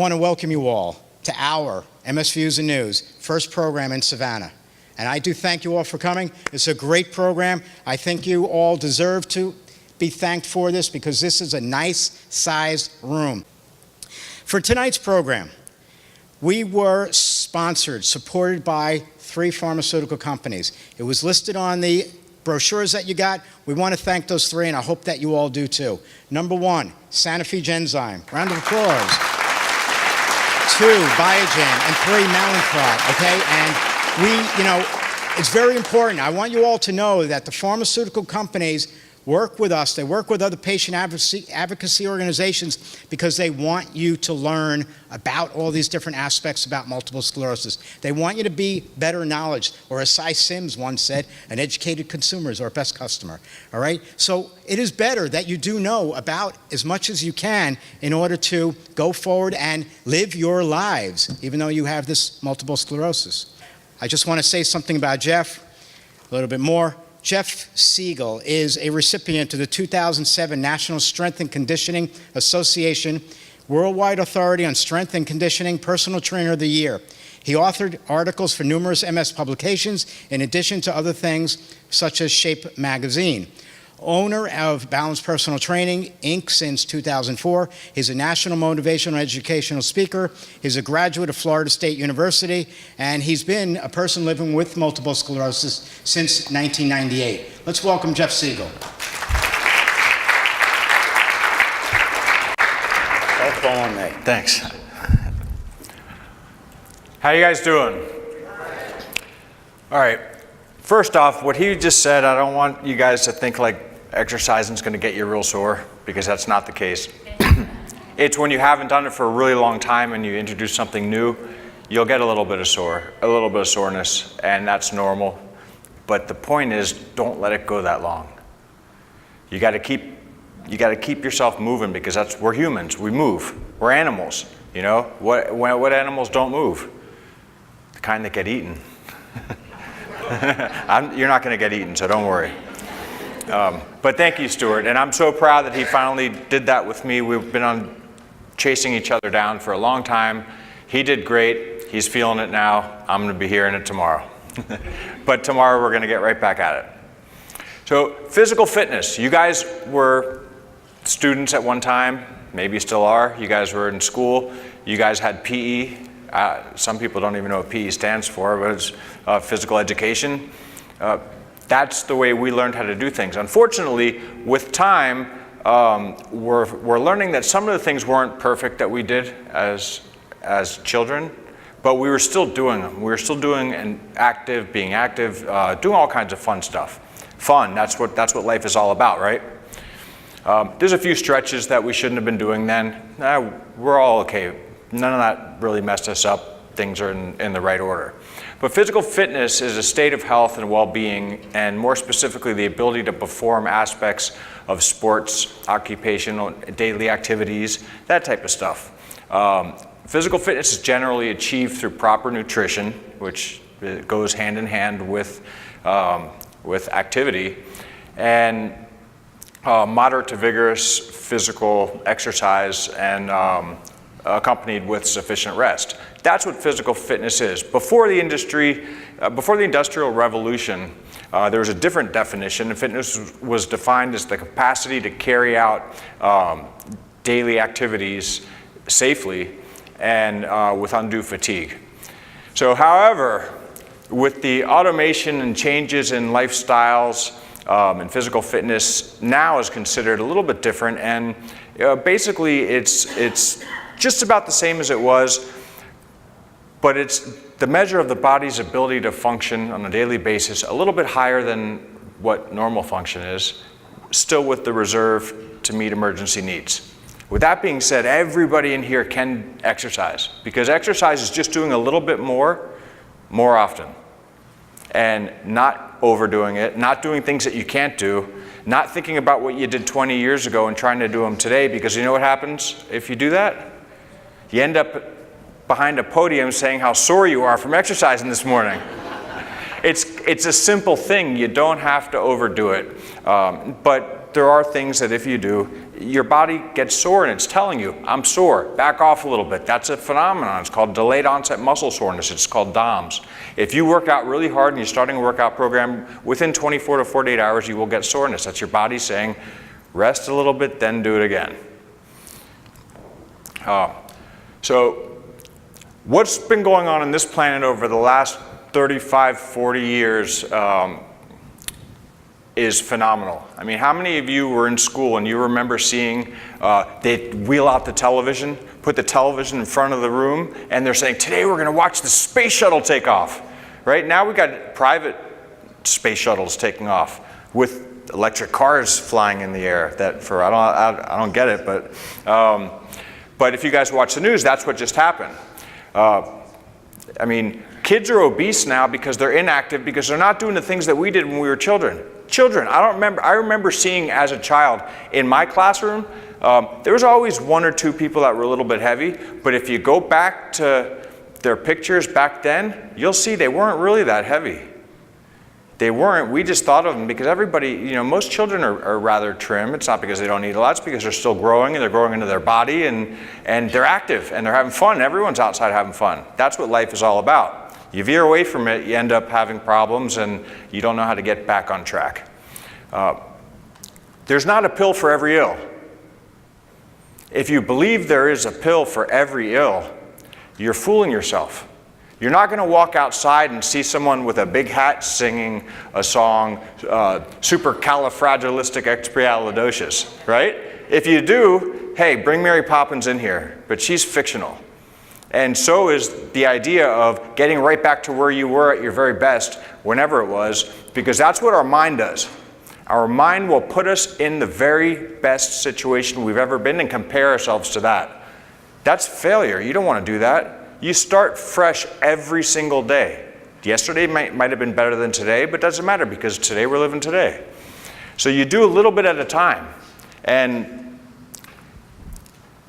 want to welcome you all to our MS Views and News first program in Savannah. And I do thank you all for coming. It's a great program. I think you all deserve to be thanked for this because this is a nice-sized room. For tonight's program, we were supported by 3 pharmaceutical companies. It was listed on the brochures that you got. We want to thank those 3, and I hope that you all do too. Number 1, Sanofi Genzyme. Round of applause. 2, Biogen, and 3, Mallinckrodt, okay? And it's very important. I want you all to know that the pharmaceutical companies work with us. They work with other patient advocacy organizations because they want you to learn about all these different aspects about multiple sclerosis. They want you to be better knowledge, or as Cy Sims once said, an educated consumer is our best customer, all right? So it is better that you do know about as much as you can in order to go forward and live your lives, even though you have this multiple sclerosis. I just want to say something about Jeff, a little bit more. Jeff Segal is a recipient of the 2007 National Strength and Conditioning Association Worldwide Authority on Strength and Conditioning Personal Trainer of the Year. He authored articles for numerous MS publications, in addition to other things such as Shape Magazine. Owner of Balanced Personal Training, Inc. since 2004. He's a national motivational educational speaker. He's a graduate of Florida State University, and he's been a person living with multiple sclerosis since 1998. Let's welcome Jeff Segal. Don't fall on me. Thanks. How you guys doing? All right. First off, what he just said, I don't want you guys to think like exercising is going to get you real sore, because that's not the case. It's when you haven't done it for a really long time and you introduce something new, you'll get a little bit of soreness, and that's normal. But the point is, don't let it go that long. You got to keep yourself moving, because we're humans. We move. We're animals. You know what animals don't move? The kind that get eaten. You're not going to get eaten, so don't worry. But thank you, Stuart, and I'm so proud that he finally did that with me. We've been chasing each other down for a long time. He did great. He's feeling it now. I'm going to be hearing it tomorrow. But tomorrow we're going to get right back at it. So physical fitness. You guys were students at one time. Maybe you still are. You guys were in school. You guys had PE. Some people don't even know what PE stands for, but it's physical education. That's the way we learned how to do things. Unfortunately, with time, we're learning that some of the things weren't perfect that we did as children, but we were still doing them. We were still doing being active, doing all kinds of fun stuff. Fun, that's what life is all about, right? There's a few stretches that we shouldn't have been doing then. We're all okay. None of that really messed us up. Things are in the right order. But physical fitness is a state of health and well-being, and more specifically, the ability to perform aspects of sports, occupational, daily activities, that type of stuff. Physical fitness is generally achieved through proper nutrition, which goes hand in hand with activity, and moderate to vigorous physical exercise, and accompanied with sufficient rest. That's what physical fitness is. Before the Industrial Revolution, there was a different definition, and fitness was defined as the capacity to carry out daily activities safely and with undue fatigue. So, however, with the automation and changes in lifestyles, and physical fitness now is considered a little bit different, and basically it's just about the same as it was, but it's the measure of the body's ability to function on a daily basis a little bit higher than what normal function is, still with the reserve to meet emergency needs. With that being said, everybody in here can exercise, because exercise is just doing a little bit more often, and not overdoing it, not doing things that you can't do, not thinking about what you did 20 years ago and trying to do them today, because you know what happens if you do that? You end up behind a podium saying how sore you are from exercising this morning. It's a simple thing. You don't have to overdo it. But But there are things that if you do, your body gets sore and it's telling you, I'm sore, back off a little bit. That's a phenomenon. It's called delayed onset muscle soreness. It's called DOMS. If you work out really hard and you're starting a workout program, within 24 to 48 hours you will get soreness. That's your body saying, rest a little bit, then do it again. So what's been going on this planet over the last 35, 40 years is phenomenal. I mean, how many of you were in school and you remember seeing they wheel out the television, put the television in front of the room, and they're saying, today we're going to watch the space shuttle take off. Right now we got private space shuttles taking off with electric cars flying in the air. That for I don't get it, but if you guys watch the news, that's what just happened. I mean, kids are obese now because they're inactive, because they're not doing the things that we did when we were children. I remember seeing as a child in my classroom, there was always one or two people that were a little bit heavy, but if you go back to their pictures back then, you'll see they weren't really that heavy. They weren't. We just thought of them because everybody, most children are rather trim. It's not because they don't eat a lot, it's because they're still growing and they're growing into their body and they're active and they're having fun. Everyone's outside having fun. That's what life is all about. You veer away from it, you end up having problems and you don't know how to get back on track. There's not a pill for every ill. If you believe there is a pill for every ill, you're fooling yourself. You're not going to walk outside and see someone with a big hat singing a song, supercalifragilisticexpialidocious, right? If you do, hey, bring Mary Poppins in here, but she's fictional. And so is the idea of getting right back to where you were at your very best, whenever it was, because that's what our mind does. Our mind will put us in the very best situation we've ever been and compare ourselves to that. That's failure. You don't want to do that. You start fresh every single day. Yesterday might have been better than today, but it doesn't matter because today we're living today. So you do a little bit at a time. And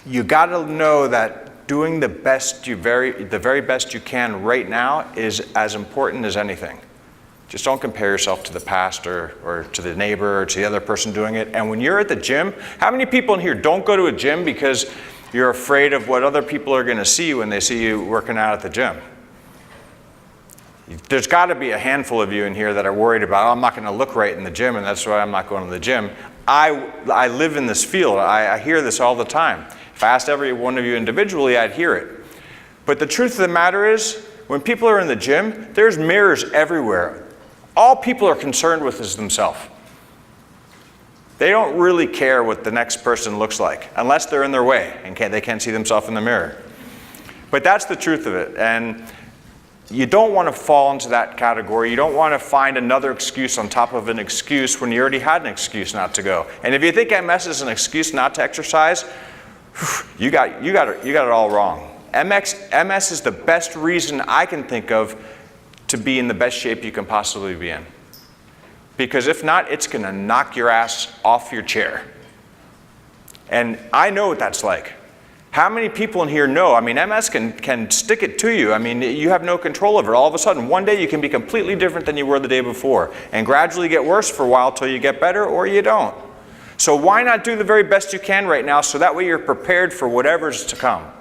you got to know that doing the very best you can right now is as important as anything. Just don't compare yourself to the past or to the neighbor or to the other person doing it. And when you're at the gym, how many people in here don't go to a gym because you're afraid of what other people are going to see when they see you working out at the gym? There's got to be a handful of you in here that are worried about, I'm not going to look right in the gym, and that's why I'm not going to the gym. I live in this field. I hear this all the time. If I asked every one of you individually, I'd hear it. But the truth of the matter is, when people are in the gym, there's mirrors everywhere. All people are concerned with is themselves. They don't really care what the next person looks like, unless they're in their way and they can't see themselves in the mirror. But that's the truth of it. And you don't want to fall into that category. You don't want to find another excuse on top of an excuse when you already had an excuse not to go. And if you think MS is an excuse not to exercise, you got it all wrong. MS is the best reason I can think of to be in the best shape you can possibly be in. Because if not, it's going to knock your ass off your chair. And I know what that's like. How many people in here know? I mean, MS can stick it to you. I mean, you have no control over it. All of a sudden, one day you can be completely different than you were the day before, and gradually get worse for a while till you get better, or you don't. So why not do the very best you can right now, so that way you're prepared for whatever's to come?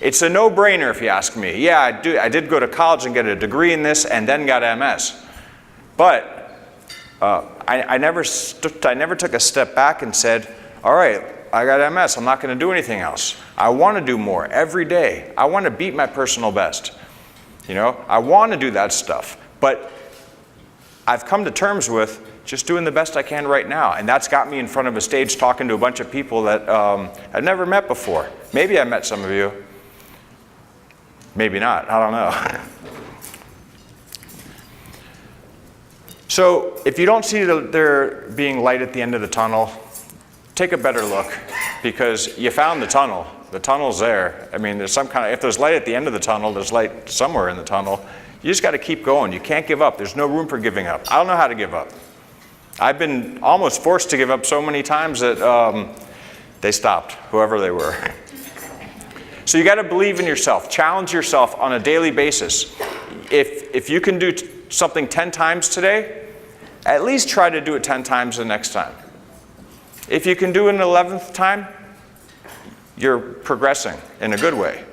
It's a no-brainer if you ask me. Yeah, I did go to college and get a degree in this and then got MS. But I never took a step back and said, all right, I got MS, I'm not going to do anything else. I want to do more every day. I want to beat my personal best. I want to do that stuff. But I've come to terms with just doing the best I can right now. And that's got me in front of a stage talking to a bunch of people that I've never met before. Maybe I met some of you. Maybe not, I don't know. So if you don't see there being light at the end of the tunnel, take a better look, because you found the tunnel. The tunnel's there. I mean, if there's light at the end of the tunnel, there's light somewhere in the tunnel. You just got to keep going. You can't give up. There's no room for giving up. I don't know how to give up. I've been almost forced to give up so many times that they stopped, whoever they were. So you got to believe in yourself. Challenge yourself on a daily basis. If you can do something 10 times today, at least try to do it 10 times the next time. If you can do it an 11th time, you're progressing in a good way.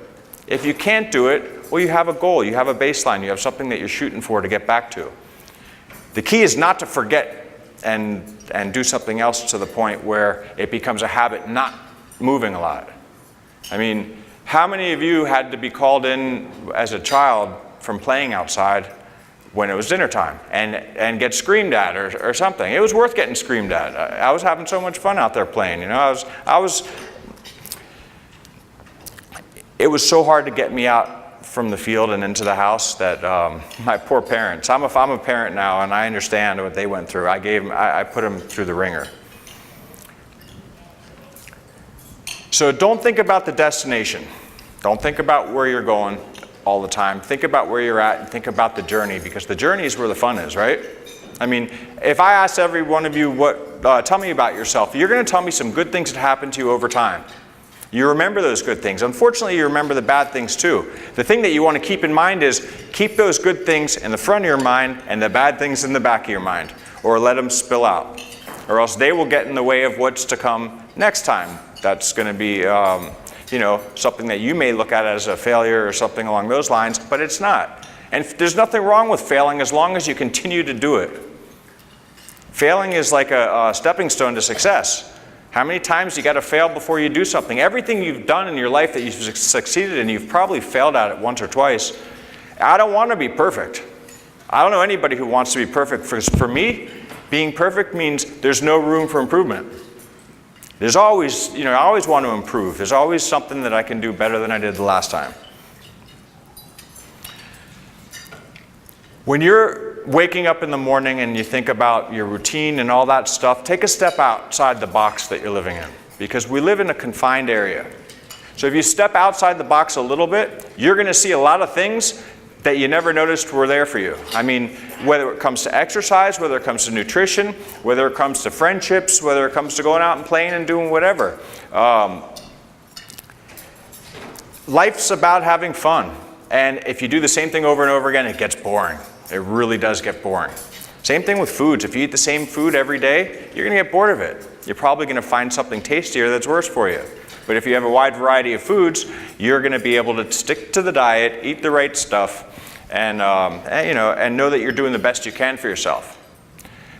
If you can't do it, well, you have a goal, you have a baseline, you have something that you're shooting for to get back to. The key is not to forget and do something else to the point where it becomes a habit not moving a lot. I mean, how many of you had to be called in as a child from playing outside when it was dinner time and get screamed at or something? It was worth getting screamed at. I was having so much fun out there playing, you know. It was so hard to get me out from the field and into the house that my poor parents, I'm a parent now and I understand what they went through. I put them through the ringer. So don't think about the destination. Don't think about where you're going all the time. Think about where you're at and think about the journey, because the journey is where the fun is, right? I mean, if I asked every one of you, tell me about yourself, you're going to tell me some good things that happened to you over time. You remember those good things. Unfortunately, you remember the bad things too. The thing that you want to keep in mind is keep those good things in the front of your mind and the bad things in the back of your mind, or let them spill out, or else they will get in the way of what's to come next time. That's going to be you know, something that you may look at as a failure or something along those lines, but it's not. And there's nothing wrong with failing as long as you continue to do it. Failing is like a stepping stone to success. How many times you got to fail before you do something? Everything you've done in your life that you've succeeded in, you've probably failed at it once or twice. I don't want to be perfect. I don't know anybody who wants to be perfect. For me, being perfect means there's no room for improvement. There's always, you know, I always want to improve. There's always something that I can do better than I did the last time. When you're waking up in the morning and you think about your routine and all that stuff, take a step outside the box that you're living in, because we live in a confined area. So if you step outside the box a little bit, you're going to see a lot of things that you never noticed were there for you. I mean, whether it comes to exercise, whether it comes to nutrition, whether it comes to friendships, whether it comes to going out and playing and doing whatever. Life's about having fun. And if you do the same thing over and over again, it gets boring. It really does get boring. Same thing with foods. If you eat the same food every day, you're going to get bored of it. You're probably going to find something tastier that's worse for you. But if you have a wide variety of foods, you're going to be able to stick to the diet, eat the right stuff, and you know, and know that you're doing the best you can for yourself.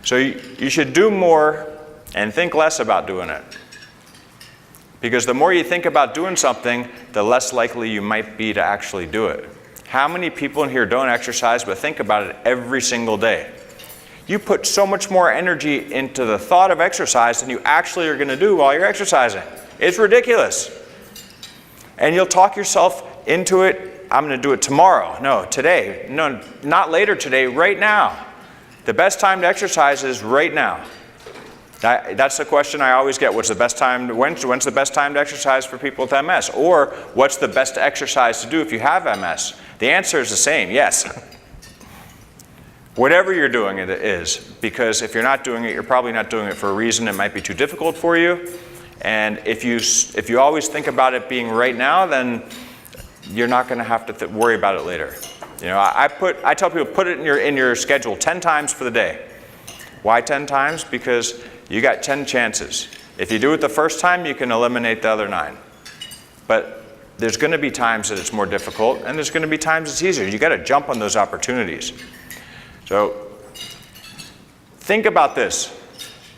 So you should do more and think less about doing it. Because the more you think about doing something, the less likely you might be to actually do it. How many people in here don't exercise but think about it every single day? You put so much more energy into the thought of exercise than you actually are going to do while you're exercising. It's ridiculous. And you'll talk yourself into it. I'm going to do it tomorrow. No, today. No, not later today, right now. The best time to exercise is right now. That's the question I always get. What's the best time? When's the best time to exercise for people with MS? Or what's the best exercise to do if you have MS? The answer is the same, yes. Whatever you're doing it is, because if you're not doing it, you're probably not doing it for a reason. It might be too difficult for you. And if you always think about it being right now, then you're not going to have to worry about it later. You know, I tell people, put it in your schedule 10 times for the day. Why 10 times? Because you got 10 chances. If you do it the first time, you can eliminate the other 9. But there's going to be times that it's more difficult, and there's going to be times it's easier. You got to jump on those opportunities. So think about this.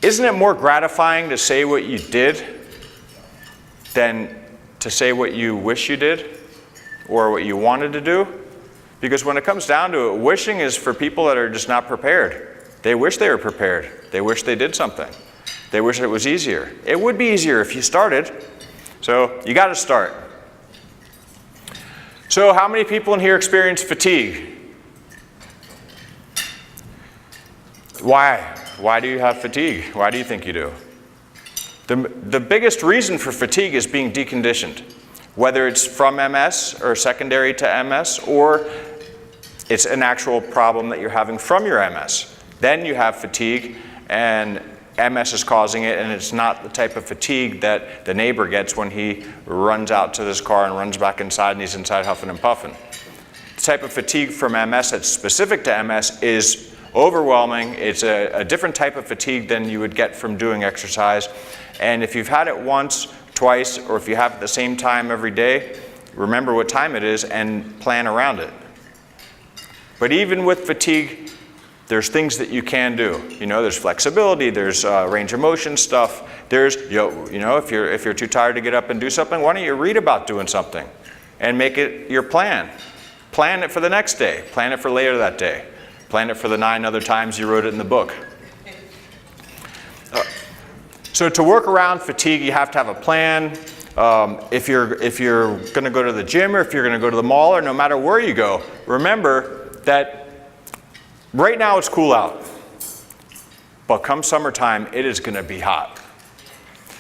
Isn't it more gratifying to say what you did than to say what you wish you did or what you wanted to do? Because when it comes down to it, wishing is for people that are just not prepared. They wish they were prepared. They wish they did something. They wish it was easier. It would be easier if you started. So you got to start. So how many people in here experience fatigue? Why? Why do you have fatigue? Why do you think you do? The biggest reason for fatigue is being deconditioned. Whether it's from MS or secondary to MS, or it's an actual problem that you're having from your MS. Then you have fatigue, and MS is causing it, and it's not the type of fatigue that the neighbor gets when he runs out to his car and runs back inside and he's inside huffing and puffing. The type of fatigue from MS that's specific to MS is overwhelming. It's a different type of fatigue than you would get from doing exercise. And if you've had it once, twice, or if you have it the same time every day, remember what time it is and plan around it. But even with fatigue, there's things that you can do. You know, there's flexibility, there's range of motion stuff. There's, you know, if you're too tired to get up and do something, why don't you read about doing something and make it your plan. Plan it for the next day. Plan it for later that day. Plan it for the 9 other times you wrote it in the book. So to work around fatigue, you have to have a plan. If you're going to go to the gym, or if you're going to go to the mall, or no matter where you go, remember that right now it's cool out. But come summertime, it is going to be hot.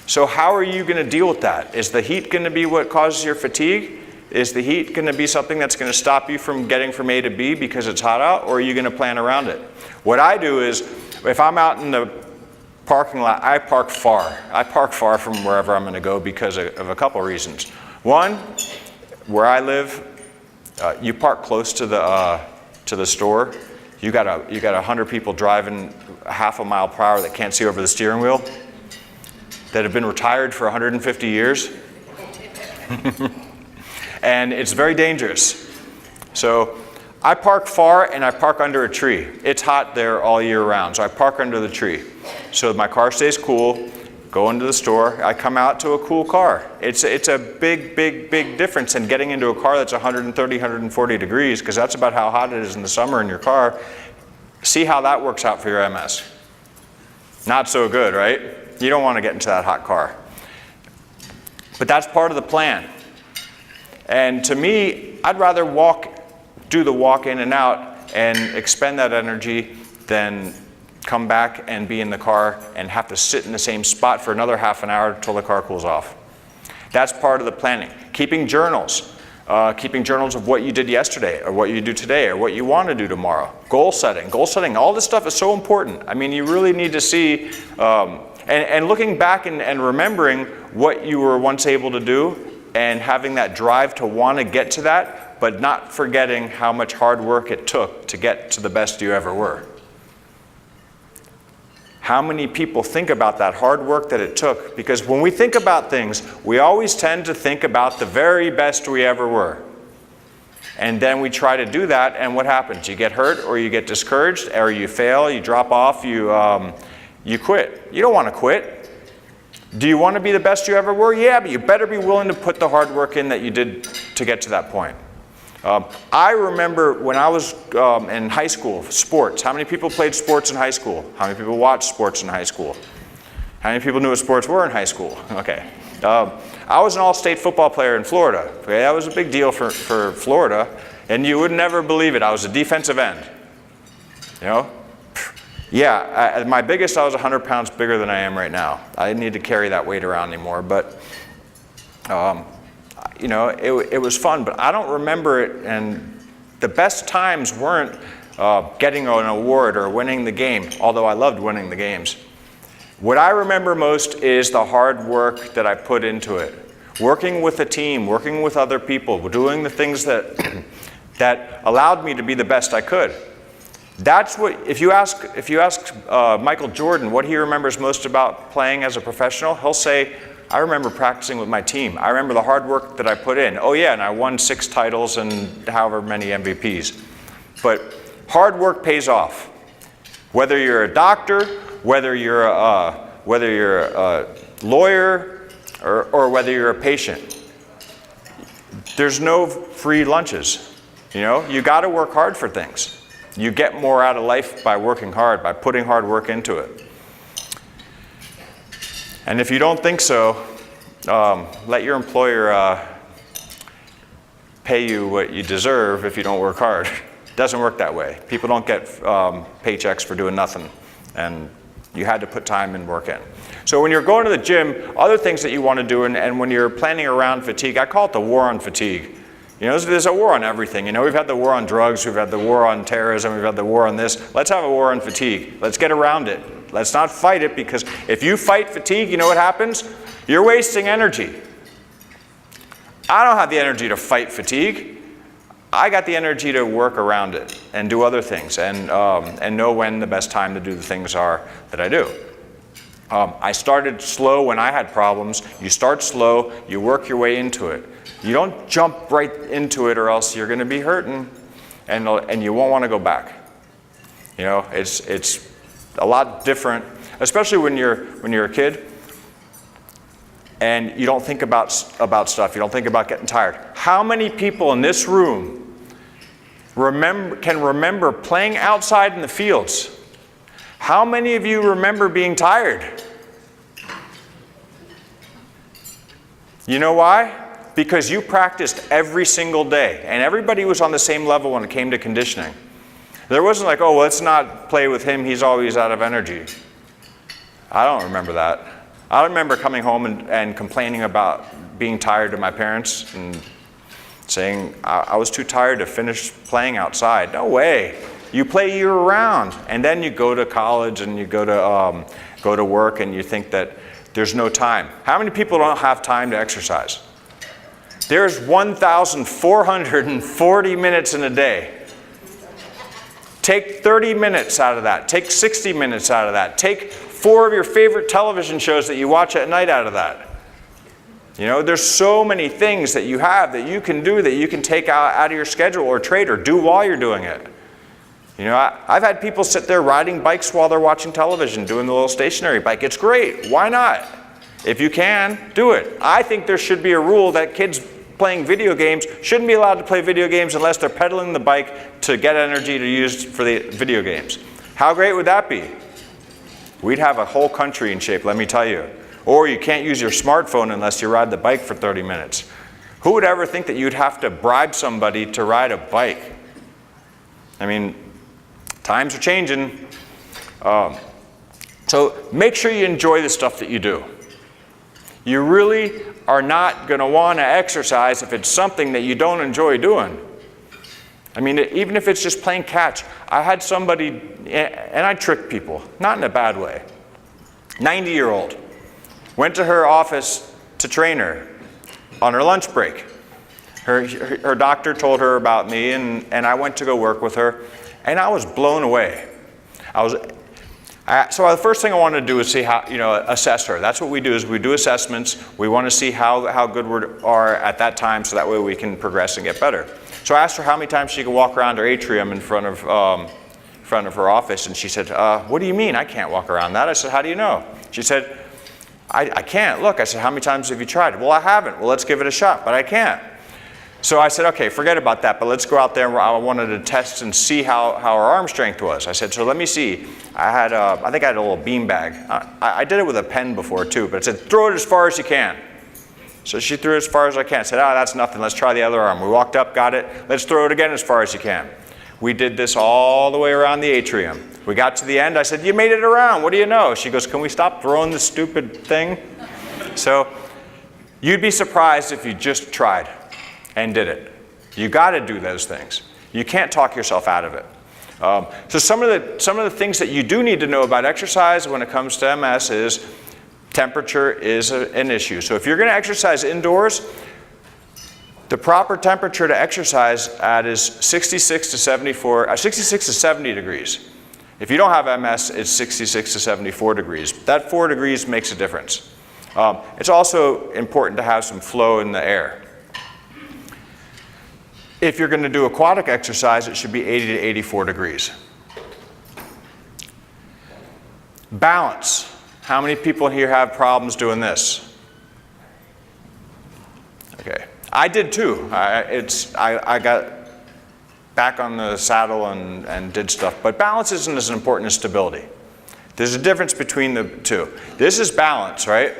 So how are you going to deal with that? Is the heat going to be what causes your fatigue? Is the heat going to be something that's going to stop you from getting from A to B because it's hot out, or are you going to plan around it? What I do is, if I'm out in the parking lot, I park far. I park far from wherever I'm going to go because of a couple reasons. One, where I live, you park close to the store. You got 100 people driving a half a mile per hour that can't see over the steering wheel, that have been retired for 150 years. And it's very dangerous. So I park far, and I park under a tree. It's hot there all year round, so I park under the tree. So my car stays cool, go into the store, I come out to a cool car. It's a big, big, big difference in getting into a car that's 130, 140 degrees, because that's about how hot it is in the summer in your car. See how that works out for your MS. Not so good, right? You don't want to get into that hot car. But that's part of the plan. And to me, I'd rather do the walk in and out and expend that energy than come back and be in the car and have to sit in the same spot for another half an hour until the car cools off. That's part of the planning. Keeping journals of what you did yesterday, or what you do today, or what you want to do tomorrow. Goal setting, all this stuff is so important. I mean, you really need to see, and looking back and remembering what you were once able to do, and having that drive to want to get to that, but not forgetting how much hard work it took to get to the best you ever were. How many people think about that hard work that it took? Because when we think about things, we always tend to think about the very best we ever were. And then we try to do that, and what happens? You get hurt, or you get discouraged, or you fail, you drop off, you quit. You don't want to quit. Do you want to be the best you ever were? Yeah, but you better be willing to put the hard work in that you did to get to that point. I remember when I was in high school, sports. How many people played sports in high school? How many people watched sports in high school? How many people knew what sports were in high school? Okay. I was an all-state football player in Florida. Okay, that was a big deal for Florida, and you would never believe it. I was a defensive end. You know? Yeah, at my biggest, I was 100 pounds bigger than I am right now. I didn't need to carry that weight around anymore, but you know, it was fun, but I don't remember it, and the best times weren't getting an award or winning the game, although I loved winning the games. What I remember most is the hard work that I put into it. Working with a team, working with other people, doing the things that, that allowed me to be the best I could. That's what, if you ask Michael Jordan what he remembers most about playing as a professional, he'll say, I remember practicing with my team. I remember the hard work that I put in. Oh yeah, and I won 6 titles and however many MVPs. But hard work pays off. Whether you're a doctor, whether you're a lawyer, or whether you're a patient. There's no free lunches. You know, you got to work hard for things. You get more out of life by working hard, by putting hard work into it. And if you don't think so, let your employer pay you what you deserve if you don't work hard. It doesn't work that way. People don't get paychecks for doing nothing, and you had to put time and work in. So when you're going to the gym, other things that you want to do, and when you're planning around fatigue, I call it the war on fatigue. You know, there's a war on everything. You know, we've had the war on drugs, we've had the war on terrorism, we've had the war on this. Let's have a war on fatigue. Let's get around it. Let's not fight it, because if you fight fatigue, you know what happens? You're wasting energy. I don't have the energy to fight fatigue. I got the energy to work around it and do other things and know when the best time to do the things are that I do. I started slow when I had problems. You start slow, you work your way into it. You don't jump right into it or else you're going to be hurting and you won't want to go back. You know, it's a lot different, especially when you're a kid and you don't think about stuff. You don't think about getting tired. How many people in this room can remember playing outside in the fields? How many of you remember being tired? You know why? Because you practiced every single day, and everybody was on the same level when it came to conditioning. There wasn't like, oh, let's not play with him, he's always out of energy. I don't remember that. I remember coming home and complaining about being tired to my parents and saying I was too tired to finish playing outside. No way. You play year-round, and then you go to college and you go to work and you think that there's no time. How many people don't have time to exercise? There's 1,440 minutes in a day. Take 30 minutes out of that. Take 60 minutes out of that. Take 4 of your favorite television shows that you watch at night out of that. You know, there's so many things that you have that you can do that you can take out of your schedule or trade or do while you're doing it. You know, I've had people sit there riding bikes while they're watching television, doing the little stationary bike. It's great. Why not? If you can, do it. I think there should be a rule that kids playing video games shouldn't be allowed to play video games unless they're pedaling the bike to get energy to use for the video games. How great would that be? We'd have a whole country in shape, let me tell you. Or you can't use your smartphone unless you ride the bike for 30 minutes. Who would ever think that you'd have to bribe somebody to ride a bike? I mean, times are changing. So make sure you enjoy the stuff that you do. You really are not going to want to exercise if it's something that you don't enjoy doing. I mean, even if it's just playing catch. I had somebody, and I tricked people, not in a bad way. 90-year-old. Went to her office to train her on her lunch break. Her doctor told her about me, and I went to go work with her, and I was blown away. So the first thing I wanted to do is see how, assess her. That's what we do, is we do assessments. We want to see how good we are at that time, so that way we can progress and get better. So I asked her how many times she could walk around her atrium in front of her office, and she said, what do you mean I can't walk around that? I said, how do you know? She said, I can't. Look, I said, how many times have you tried? Well, I haven't. Well, let's give it a shot, but I can't. So I said, okay, forget about that, but let's go out there. I wanted to test and see how her arm strength was. I said, so let me see. I think I had a little bean bag. I did it with a pen before too, but I said, throw it as far as you can. So she threw it as far as I can. I said, that's nothing. Let's try the other arm. We walked up, got it. Let's throw it again as far as you can. We did this all the way around the atrium. We got to the end. I said, you made it around. What do you know? She goes, can we stop throwing this stupid thing? So you'd be surprised if you just tried and did it. You got to do those things. You can't talk yourself out of it. So some of the things that you do need to know about exercise when it comes to MS is temperature is an issue. So if you're going to exercise indoors, the proper temperature to exercise at is 66 to 70 degrees. If you don't have MS, it's 66 to 74 degrees. That 4 degrees makes a difference. It's also important to have some flow in the air. If you're going to do aquatic exercise, it should be 80 to 84 degrees. Balance. How many people here have problems doing this? Okay. I did too. I got back on the saddle and did stuff. But balance isn't as important as stability. There's a difference between the two. This is balance, right?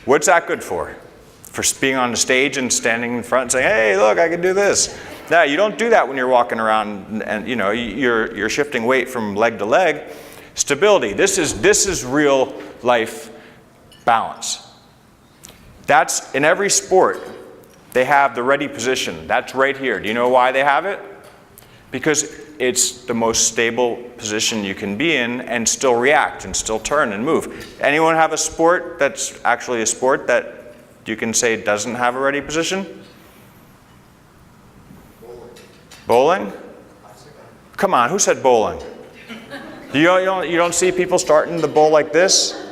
What's that good for? For being on the stage and standing in front and saying, hey, look, I can do this. No, you don't do that when you're walking around and you're shifting weight from leg to leg. Stability. This is real life balance. That's in every sport. They have the ready position. That's right here. Do you know why they have it? Because it's the most stable position you can be in and still react and still turn and move. Anyone have a sport that's actually a sport that you can say doesn't have a ready position? Bowling? Come on, who said bowling? You don't see people starting the bowl like this?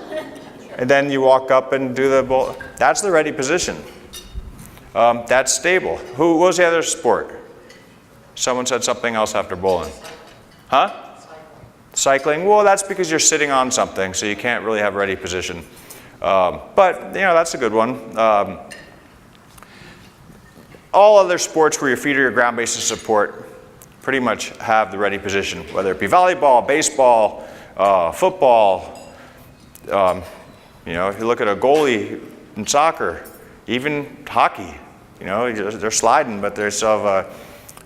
And then you walk up and do the bowl. That's the ready position. That's stable. What was the other sport? Someone said something else after bowling. Huh? Cycling. Well, that's because you're sitting on something, so you can't really have ready position. But, that's a good one. All other sports where your feet are your ground base of support pretty much have the ready position, whether it be volleyball, baseball, football. If you look at a goalie in soccer, even hockey, they're sliding, but they still have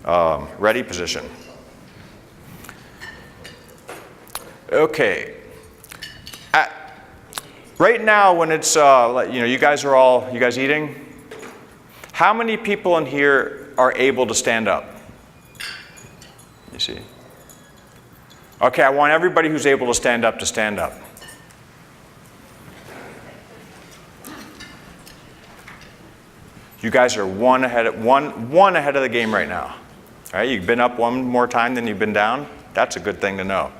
a ready position. Okay. Right now, when it's, you guys eating? How many people in here are able to stand up? You see? Okay, I want everybody who's able to stand up to stand up. You guys are one ahead of the game right now. All right, you've been up one more time than you've been down. That's a good thing to know.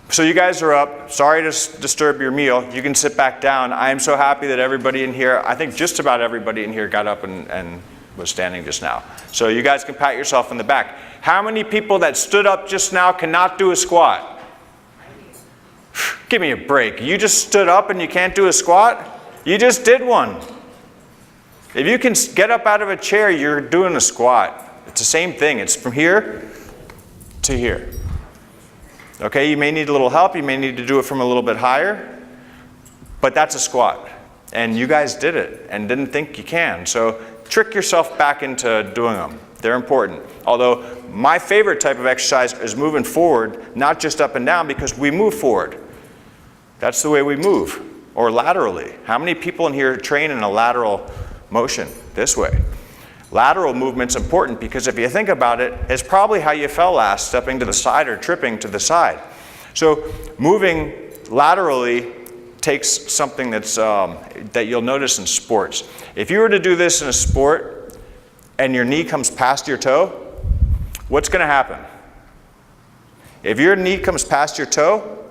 So you guys are up. Sorry to disturb your meal. You can sit back down. I am so happy that everybody in here, I think just about everybody in here got up and was standing just now. So you guys can pat yourself in the back. How many people that stood up just now cannot do a squat? Give me a break. You just stood up and you can't do a squat? You just did one. If you can get up out of a chair, you're doing a squat. It's the same thing. It's from here to here. Okay, you may need a little help. You may need to do it from a little bit higher. But that's a squat. And you guys did it and didn't think you can. So trick yourself back into doing them. They're important. Although my favorite type of exercise is moving forward, not just up and down, because we move forward. That's the way we move. Or laterally. How many people in here train in a lateral motion? This way. Lateral movement's important because if you think about it, it's probably how you fell last, stepping to the side or tripping to the side. So moving laterally takes something that's that you'll notice in sports. If you were to do this in a sport and your knee comes past your toe, what's going to happen? If your knee comes past your toe,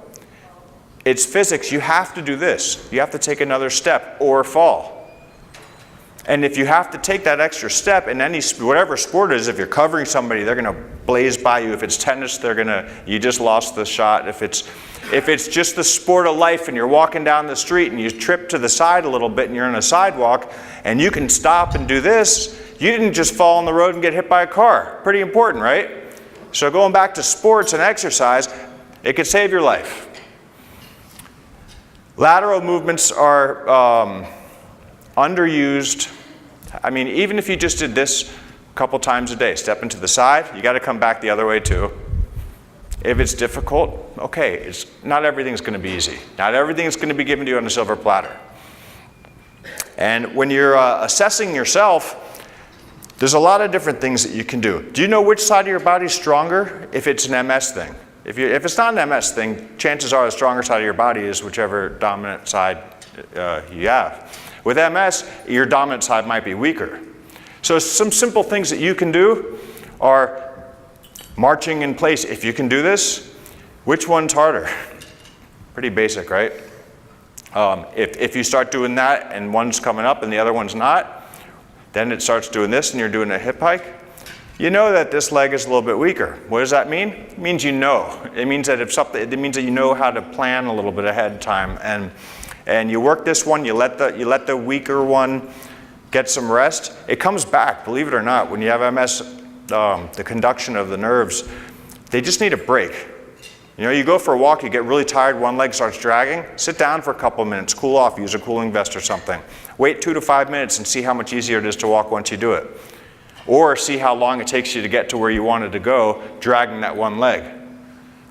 it's physics. You have to do this. You have to take another step or fall. And if you have to take that extra step in whatever sport it is, if you're covering somebody, they're going to blaze by you. If it's tennis, you just lost the shot. If it's just the sport of life and you're walking down the street and you trip to the side a little bit and you're on a sidewalk and you can stop and do this, you didn't just fall on the road and get hit by a car. Pretty important, right? So going back to sports and exercise, it could save your life. Lateral movements are underused. I mean, even if you just did this a couple times a day, step into the side, you got to come back the other way too. If it's difficult, okay, not everything's going to be easy. Not everything's going to be given to you on a silver platter. And when you're assessing yourself, there's a lot of different things that you can do. Do you know which side of your body is stronger if it's an MS thing? If it's not an MS thing, chances are the stronger side of your body is whichever dominant side you have. With MS, your dominant side might be weaker. So some simple things that you can do are marching in place. If you can do this, which one's harder? Pretty basic, right? If you start doing that and one's coming up and the other one's not, then it starts doing this and you're doing a hip hike. You know that this leg is a little bit weaker. What does that mean? It means you know. It means that you know how to plan a little bit ahead of time. And you work this one, you let the weaker one get some rest. It comes back, believe it or not. When you have MS, the conduction of the nerves, they just need a break. You go for a walk, you get really tired, one leg starts dragging, sit down for a couple of minutes, cool off, use a cooling vest or something. Wait 2 to 5 minutes and see how much easier it is to walk once you do it. Or see how long it takes you to get to where you wanted to go, dragging that one leg.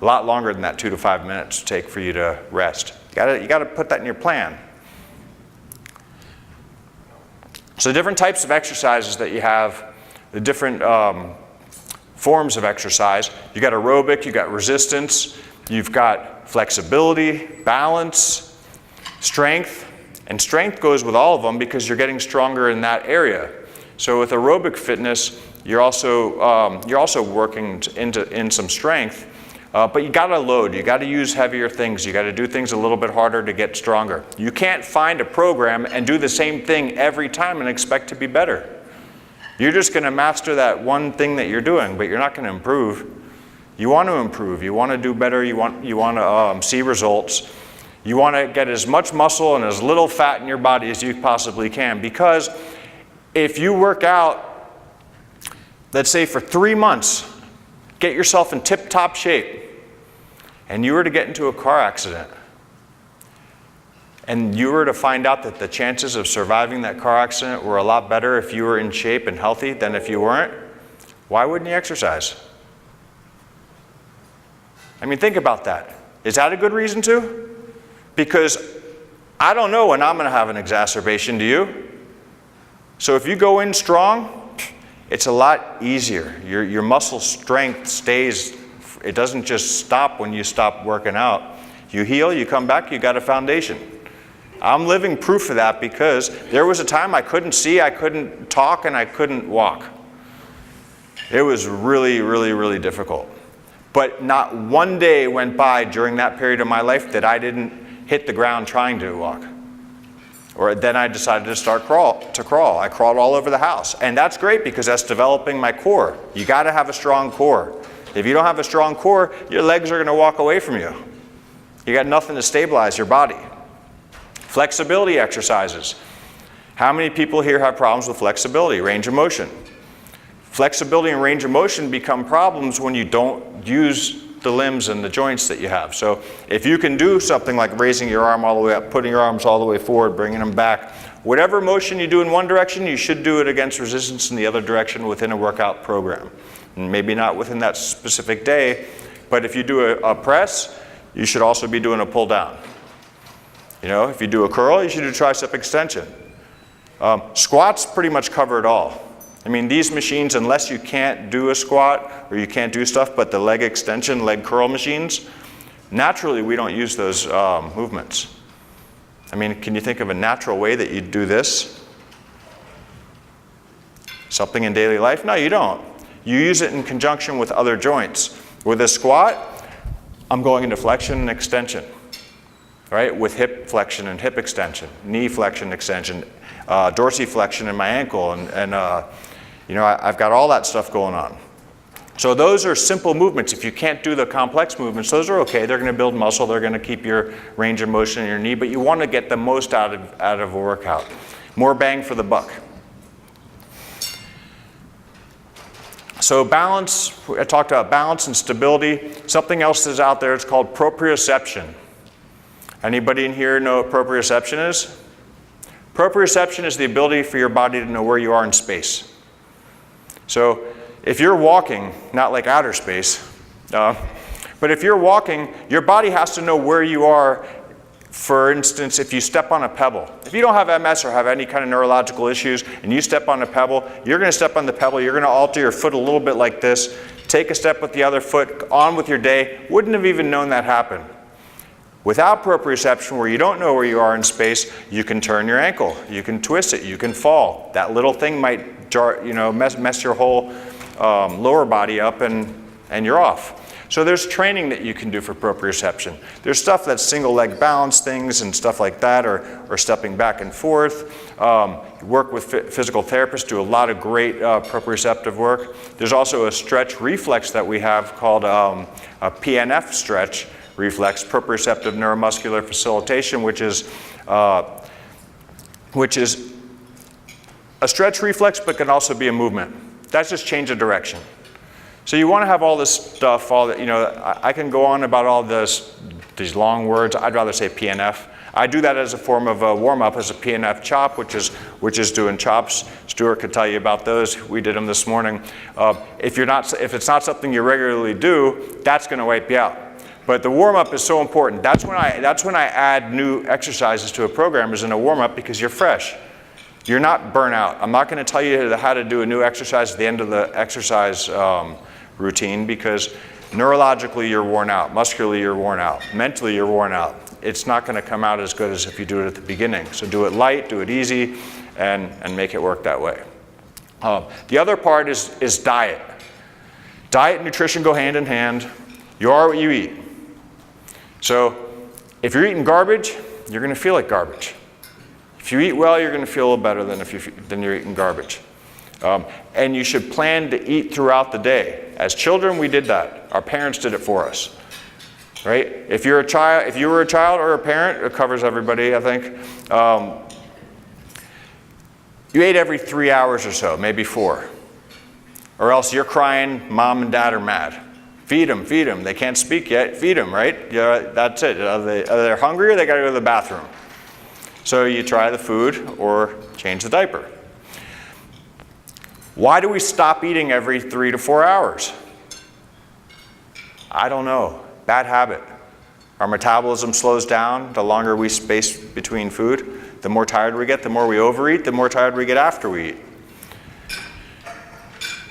A lot longer than that 2 to 5 minutes take for you to rest. You got to put that in your plan. So different types of exercises that you have, the different forms of exercise. You got aerobic, you got resistance, you've got flexibility, balance, strength. And strength goes with all of them because you're getting stronger in that area. So with aerobic fitness, you're also working in some strength, but you got to load. You got to use heavier things. You got to do things a little bit harder to get stronger. You can't find a program and do the same thing every time and expect to be better. You're just going to master that one thing that you're doing, but you're not going to improve. You want to improve. You want to do better. You want to see results. You want to get as much muscle and as little fat in your body as you possibly can, because if you work out, let's say for 3 months, get yourself in tip-top shape, and you were to get into a car accident, and you were to find out that the chances of surviving that car accident were a lot better if you were in shape and healthy than if you weren't, why wouldn't you exercise? I mean, think about that. Is that a good reason to? Because I don't know when I'm going to have an exacerbation, do you? So if you go in strong, it's a lot easier. Your muscle strength stays, it doesn't just stop when you stop working out. You heal, you come back, you got a foundation. I'm living proof of that, because there was a time I couldn't see, I couldn't talk, and I couldn't walk. It was really, really, really difficult. But not one day went by during that period of my life that I didn't hit the ground trying to walk. Or then I decided to start crawl. I crawled all over the house. And that's great, because that's developing my core. You got to have a strong core. If you don't have a strong core, your legs are going to walk away from you. You got nothing to stabilize your body. Flexibility exercises. How many people here have problems with flexibility, range of motion? Flexibility and range of motion become problems when you don't use the limbs and the joints that you have. So if you can do something like raising your arm all the way up, putting your arms all the way forward, bringing them back, whatever motion you do in one direction, you should do it against resistance in the other direction within a workout program. And maybe not within that specific day, but if you do a press, you should also be doing a pull down. You know, if you do a curl, you should do tricep extension. Squats pretty much cover it all. I mean, these machines, unless you can't do a squat or you can't do stuff, but the leg extension, leg curl machines, naturally we don't use those movements. I mean, can you think of a natural way that you'd do this? Something in daily life? No, you don't. You use it in conjunction with other joints. With a squat, I'm going into flexion and extension, right? With hip flexion and hip extension, knee flexion, extension, dorsiflexion in my ankle, and you know, I've got all that stuff going on. So those are simple movements. If you can't do the complex movements, those are okay. They're going to build muscle. They're going to keep your range of motion in your knee, but you want to get the most out of a workout. More bang for the buck. So balance, I talked about balance and stability. Something else that's out there, it's called proprioception. Anybody in here know what proprioception is? Proprioception is the ability for your body to know where you are in space. So if you're walking, not like outer space, but if you're walking, your body has to know where you are. For instance, if you step on a pebble. If you don't have MS or have any kind of neurological issues and you step on a pebble, you're going to step on the pebble, you're going to alter your foot a little bit like this, take a step with the other foot, on with your day, wouldn't have even known that happened. Without proprioception, where you don't know where you are in space, you can turn your ankle, you can twist it, you can fall. That little thing might jar, mess your whole lower body up, and you're off. So there's training that you can do for proprioception. There's stuff that's single leg balance things and stuff like that, or stepping back and forth. Work with physical therapists, do a lot of great proprioceptive work. There's also a stretch reflex that we have called a Pmf Stretch Reflex, proprioceptive neuromuscular facilitation, which is a stretch reflex, but can also be a movement. That's just change of direction. So you want to have all this stuff, I can go on about all these long words. I'd rather say PNF. I do that as a form of a warm-up as a PNF chop, which is doing chops. Stuart could tell you about those. We did them this morning. If it's not something you regularly do, that's going to wipe you out. But the warm-up is so important. That's when I add new exercises to a program, is in a warm-up, because you're fresh. You're not burnt out. I'm not going to tell you how to do a new exercise at the end of the exercise routine, because neurologically you're worn out, muscularly you're worn out, mentally you're worn out. It's not going to come out as good as if you do it at the beginning. So do it light, do it easy, and make it work that way. The other part is diet. Diet and nutrition go hand in hand. You are what you eat. So if you're eating garbage, you're going to feel like garbage. If you eat well, you're going to feel a little better than you're eating garbage. And you should plan to eat throughout the day. As children, we did that. Our parents did it for us. Right? If you were a child or a parent, it covers everybody, I think. You ate every 3 hours or so, maybe 4. Or else you're crying, mom and dad are mad. Feed them, feed them. They can't speak yet, feed them, right? Yeah, that's it. Are they hungry or they got to go to the bathroom? So you try the food or change the diaper. Why do we stop eating every 3 to 4 hours? I don't know. Bad habit. Our metabolism slows down the longer we space between food. The more tired we get, the more we overeat, the more tired we get after we eat.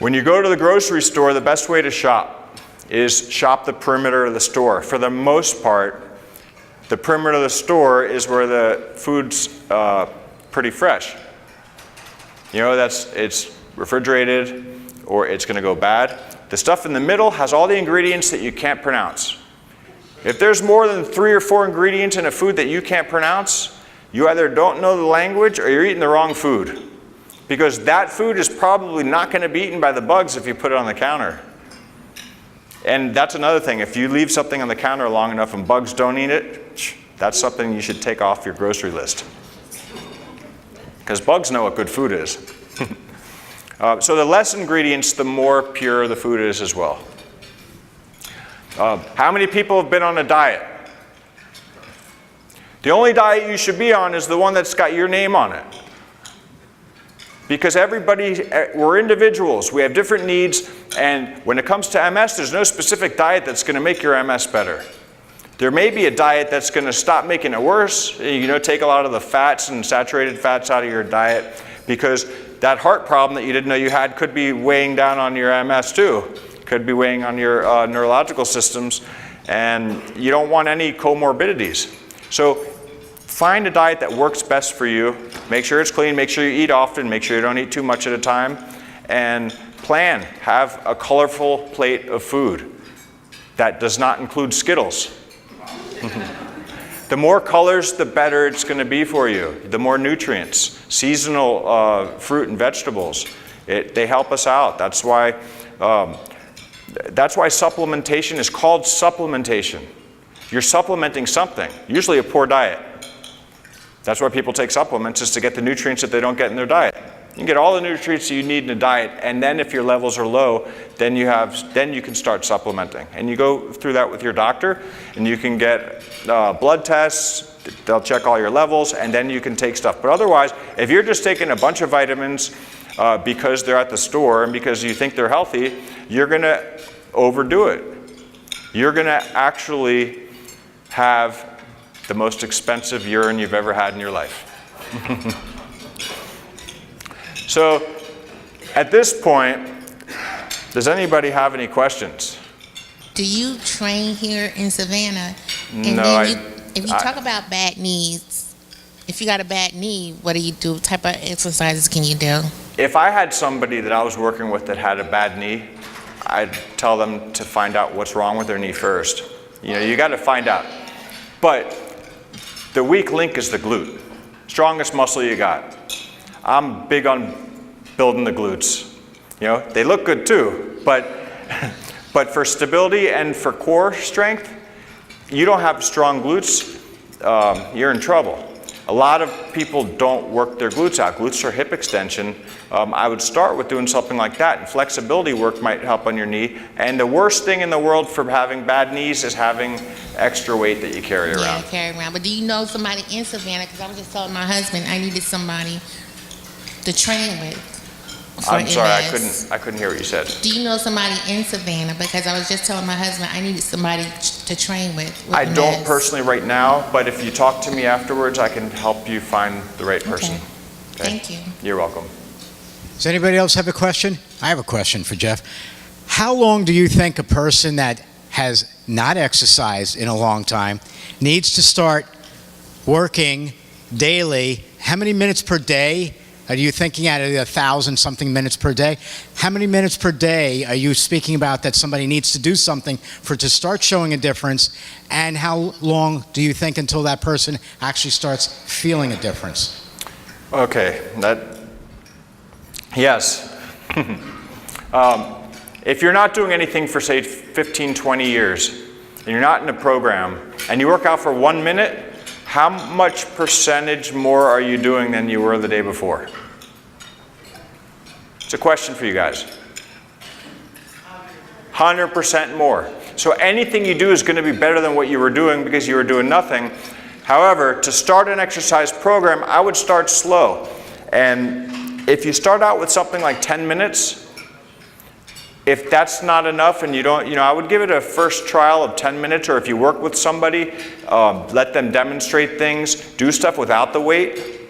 When you go to the grocery store, the best way to shop is shop the perimeter of the store. For the most part, the perimeter of the store is where the food's pretty fresh. You know, it's refrigerated or it's going to go bad. The stuff in the middle has all the ingredients that you can't pronounce. If there's more than 3 or 4 ingredients in a food that you can't pronounce, you either don't know the language or you're eating the wrong food. Because that food is probably not going to be eaten by the bugs if you put it on the counter. And that's another thing. If you leave something on the counter long enough and bugs don't eat it, that's something you should take off your grocery list. Because bugs know what good food is. So the less ingredients, the more pure the food is as well. How many people have been on a diet? The only diet you should be on is the one that's got your name on it. Because we're individuals, we have different needs, and when it comes to MS, there's no specific diet that's going to make your MS better. There may be a diet that's going to stop making it worse, take a lot of the fats and saturated fats out of your diet, because that heart problem that you didn't know you had could be weighing down on your MS too. Could be weighing on your neurological systems, and you don't want any comorbidities. So find a diet that works best for you. Make sure it's clean, make sure you eat often, make sure you don't eat too much at a time, and plan. Have a colorful plate of food that does not include Skittles. The more colors, the better it's going to be for you. The more nutrients, seasonal fruit and vegetables, they help us out. That's why supplementation is called supplementation. You're supplementing something, usually a poor diet. That's why people take supplements, is to get the nutrients that they don't get in their diet. You can get all the nutrients you need in a diet, and then if your levels are low, then you can start supplementing. And you go through that with your doctor, and you can get blood tests, they'll check all your levels, and then you can take stuff. But otherwise, if you're just taking a bunch of vitamins because they're at the store and because you think they're healthy, you're going to overdo it. You're going to actually have the most expensive urine you've ever had in your life. So at this point, does anybody have any questions? Do you train here in Savannah? And No, if you talk about bad knees, if you got a bad knee, what do you do? What type of exercises can you do? If I had somebody that I was working with that had a bad knee, I'd tell them to find out what's wrong with their knee first. You got to find out. But the weak link is the glute. Strongest muscle you got. I'm big on building the glutes. They look good too, but for stability and for core strength, you don't have strong glutes, you're in trouble. A lot of people don't work their glutes out. Glutes are hip extension. I would start with doing something like that, and flexibility work might help on your knee. And the worst thing in the world for having bad knees is having extra weight that you carry around. Yeah, carry around. But do you know somebody in Savannah? Because I was just telling my husband I needed somebody to train with. I'm sorry, MS. I couldn't hear what you said. Do you know somebody in Savannah? Because I was just telling my husband I needed somebody to train with I MS. don't personally right now, but if you talk to me afterwards, I can help you find the right person. Okay. Thank you. You're welcome. Does anybody else have a question? I have a question for Jeff. How long do you think a person that has not exercised in a long time needs to start working daily? How many minutes per day Are you thinking at 1,000 something minutes per day? How many minutes per day are you speaking about that somebody needs to do something for it to start showing a difference? And how long do you think until that person actually starts feeling a difference? Okay, yes. If you're not doing anything for, say, 15, 20 years, and you're not in a program, and you work out for 1 minute, how much percentage more are you doing than you were the day before? It's a question for you guys. 100% more. So anything you do is going to be better than what you were doing because you were doing nothing. However, to start an exercise program, I would start slow. And if you start out with something like 10 minutes, if that's not enough and you don't, I would give it a first trial of 10 minutes, or if you work with somebody, let them demonstrate things, do stuff without the weight.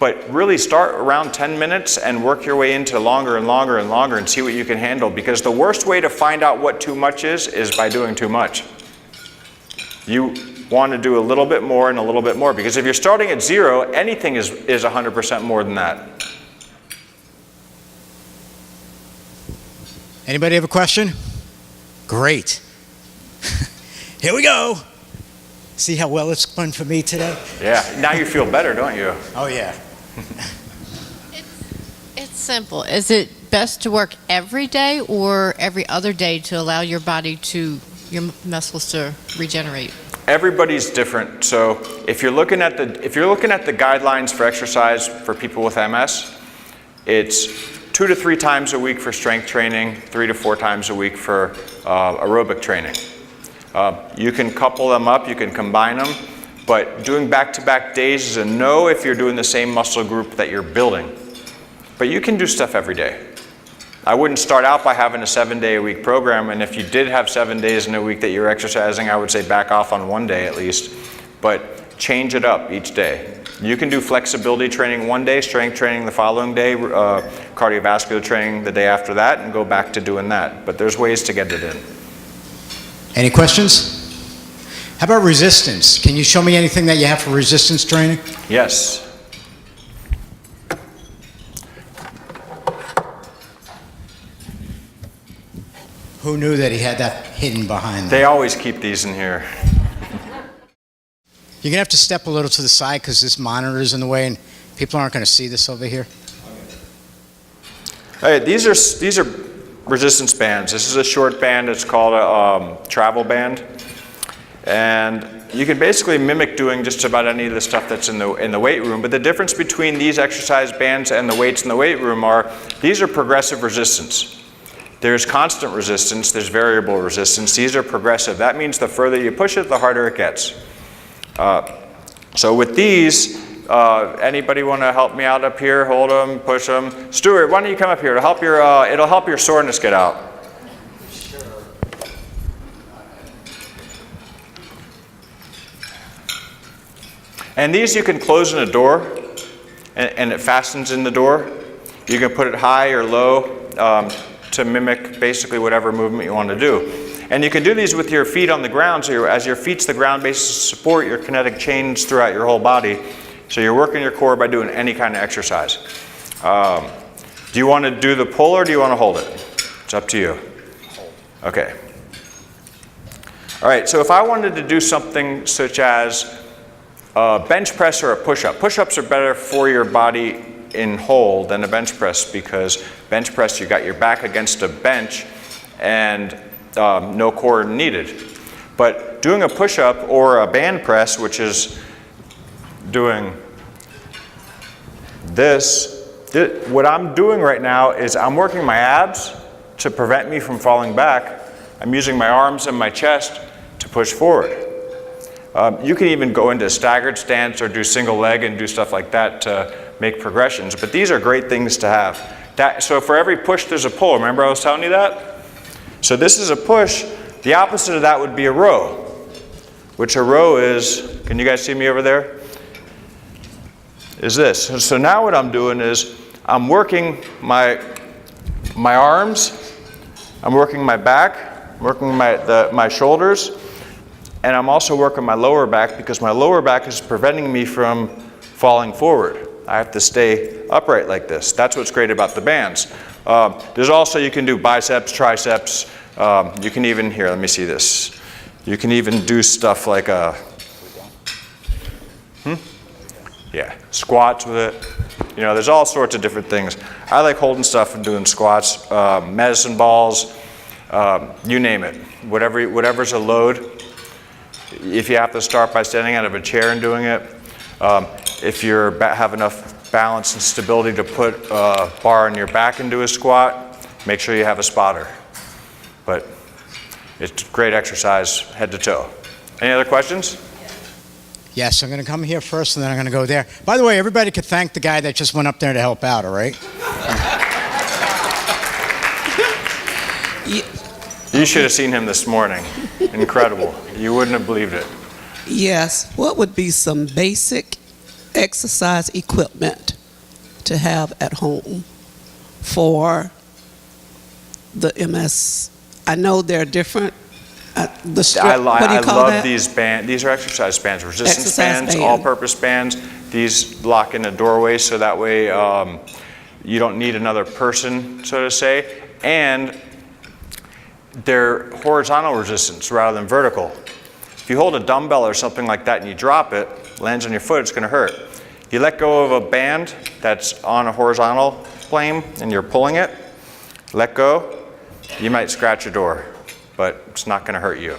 But really start around 10 minutes and work your way into longer and longer and longer and see what you can handle. Because the worst way to find out what too much is by doing too much. You want to do a little bit more and a little bit more. Because if you're starting at 0, anything is 100% more than that. Anybody have a question? Great. Here we go. See how well it's gone for me today? Yeah, now you feel better, don't you? Oh, yeah. It's simple. Is it best to work every day or every other day to allow your body to, your muscles to regenerate? Everybody's different. So if you're looking at the guidelines for exercise for people with MS, it's 2 to 3 times a week for strength training, 3 to 4 times a week for aerobic training. You can couple them up, you can combine them, but doing back-to-back days is a no if you're doing the same muscle group that you're building. But you can do stuff every day. I wouldn't start out by having a 7-day-a-week program, and if you did have 7 days in a week that you're exercising, I would say back off on 1 day at least, but change it up each day. You can do flexibility training 1 day, strength training the following day, cardiovascular training the day after that, and go back to doing that. But there's ways to get it in. Any questions? How about resistance? Can you show me anything that you have for resistance training? Yes. Who knew that he had that hidden behind They there? always keep these in here. You're going to have to step a little to the side because this monitor is in the way and people aren't going to see this over here. All right, these are resistance bands. This is a short band. It's called a travel band. And you can basically mimic doing just about any of the stuff that's in the weight room. But the difference between these exercise bands and the weights in the weight room are these are progressive resistance. There's constant resistance. There's variable resistance. These are progressive. That means the further you push it, the harder it gets. So with these, anybody want to help me out up here? Hold them, push them. Stuart, why don't you come up here? It'll help your soreness get out. Sure. And these you can close in a door, and it fastens in the door. You can put it high or low to mimic basically whatever movement you want to do. And you can do these with your feet on the ground, so as your feet's the ground basis of support, your kinetic chains throughout your whole body. So you're working your core by doing any kind of exercise. Do you want to do the pull or do you want to hold it? It's up to you. Okay. All right, so if I wanted to do something such as a bench press or a push-up. Push-ups are better for your body in whole than a bench press because bench press, you got your back against a bench and no core needed. But doing a push-up or a band press, which is doing this, what I'm doing right now is I'm working my abs to prevent me from falling back. I'm using my arms and my chest to push forward. You can even go into staggered stance or do single leg and do stuff like that to make progressions. But these are great things to have. So for every push, there's a pull. Remember I was telling you that? So this is a push. The opposite of that would be a row, which a row is, can you guys see me over there? Is this. So now what I'm doing is I'm working my arms, I'm working my back, I'm working my shoulders, and I'm also working my lower back because my lower back is preventing me from falling forward. I have to stay upright like this. That's what's great about the bands. There's also, you can do biceps, triceps. You can even, here, let me see this. You can even do stuff like yeah, squats with it. You know, there's all sorts of different things. I like holding stuff and doing squats, medicine balls, you name it. Whatever's a load. If you have to start by standing out of a chair and doing it, if you have enough balance and stability to put a bar on your back and do a squat, make sure you have a spotter. But it's great exercise, head to toe. Any other questions? Yes, I'm going to come here first, and then I'm going to go there. By the way, everybody could thank the guy that just went up there to help out, all right? You should have seen him this morning. Incredible. You wouldn't have believed it. Yes. What would be some basic exercise equipment to have at home for the MS? I know they're different. The strap, I what do you call love that? these bands. These are exercise bands, resistance Exercise bands, band. all-purpose bands. These lock in a doorway, so that way you don't need another person, so to say. And they're horizontal resistance rather than vertical. If you hold a dumbbell or something like that and you drop it, lands on your foot, it's going to hurt. You let go of a band that's on a horizontal plane and you're pulling it, let go, you might scratch a door, but it's not going to hurt you.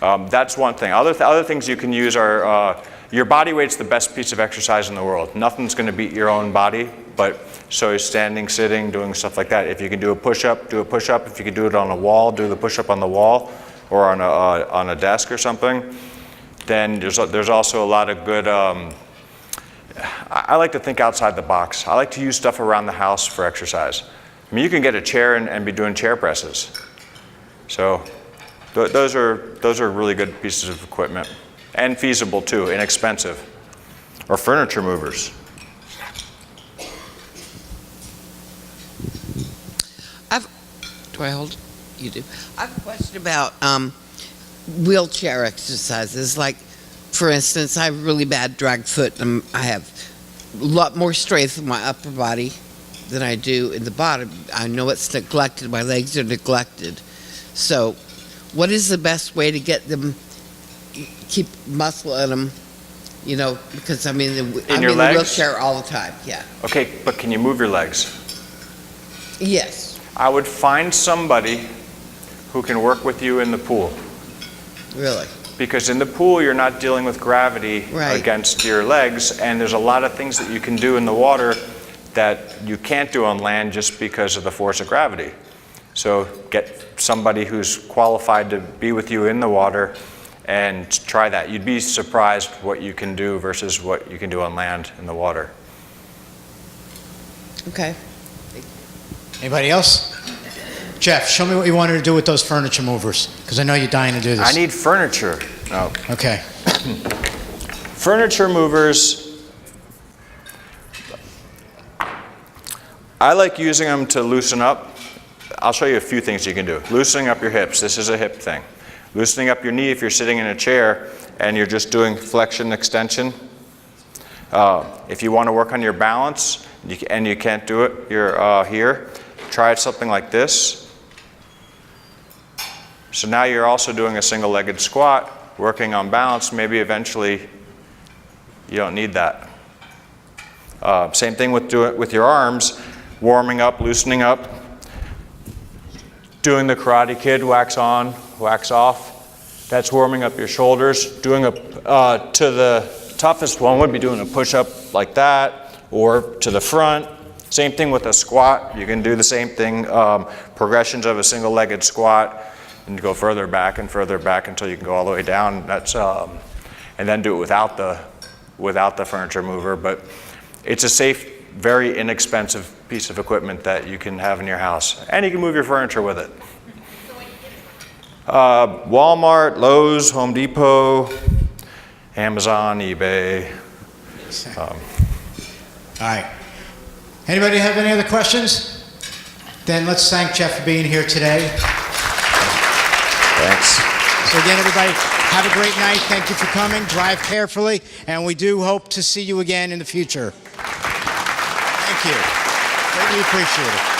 That's one thing. Other things you can use are, your body weight's the best piece of exercise in the world. Nothing's going to beat your own body, but so is standing, sitting, doing stuff like that. If you can do a push-up, do a push-up. If you can do it on a wall, do the push-up on the wall or on a desk or something. Then there's also a lot of good, I like to think outside the box. I like to use stuff around the house for exercise. I mean, you can get a chair and be doing chair presses. So those are really good pieces of equipment. And feasible too, inexpensive. Or furniture movers. Do I hold? You do. I have a question about wheelchair exercises. Like, for instance, I have really bad drag foot, and I have a lot more strength in my upper body than I do in the bottom. I know it's neglected. My legs are neglected. So, what is the best way to get them, keep muscle in them? You know, because I'm in the wheelchair all the time. Yeah. Okay, but can you move your legs? Yes. I would find somebody who can work with you in the pool. Really? Because in the pool, you're not dealing with gravity against your legs, and there's a lot of things that you can do in the water that you can't do on land just because of the force of gravity. So get somebody who's qualified to be with you in the water and try that. You'd be surprised what you can do versus what you can do on land in the water. Okay. Anybody else? Jeff, show me what you wanted to do with those furniture movers, because I know you're dying to do this. I need furniture. Oh. Okay. Furniture movers, I like using them to loosen up. I'll show you a few things you can do. Loosening up your hips. This is a hip thing. Loosening up your knee if you're sitting in a chair and you're just doing flexion extension. If you want to work on your balance and you can't do it, you're here. Try something like this. So now you're also doing a single-legged squat, working on balance. Maybe eventually you don't need that. Same thing with your arms, warming up, loosening up. Doing the Karate Kid, wax on, wax off. That's warming up your shoulders. Doing to the toughest one would be doing a push-up like that, or to the front. Same thing with a squat. You can do the same thing, progressions of a single-legged squat, and go further back until you can go all the way down. That's and then do it without the furniture mover. But it's a safe, very inexpensive piece of equipment that you can have in your house, and you can move your furniture with it. Walmart, Lowe's, Home Depot, Amazon, eBay. All right. Anybody have any other questions? Then let's thank Jeff for being here today. Thanks. So again, everybody, Have a great night. Thank you for coming. Drive carefully, and we do hope to see you again in the future. Thank you. Greatly appreciate it.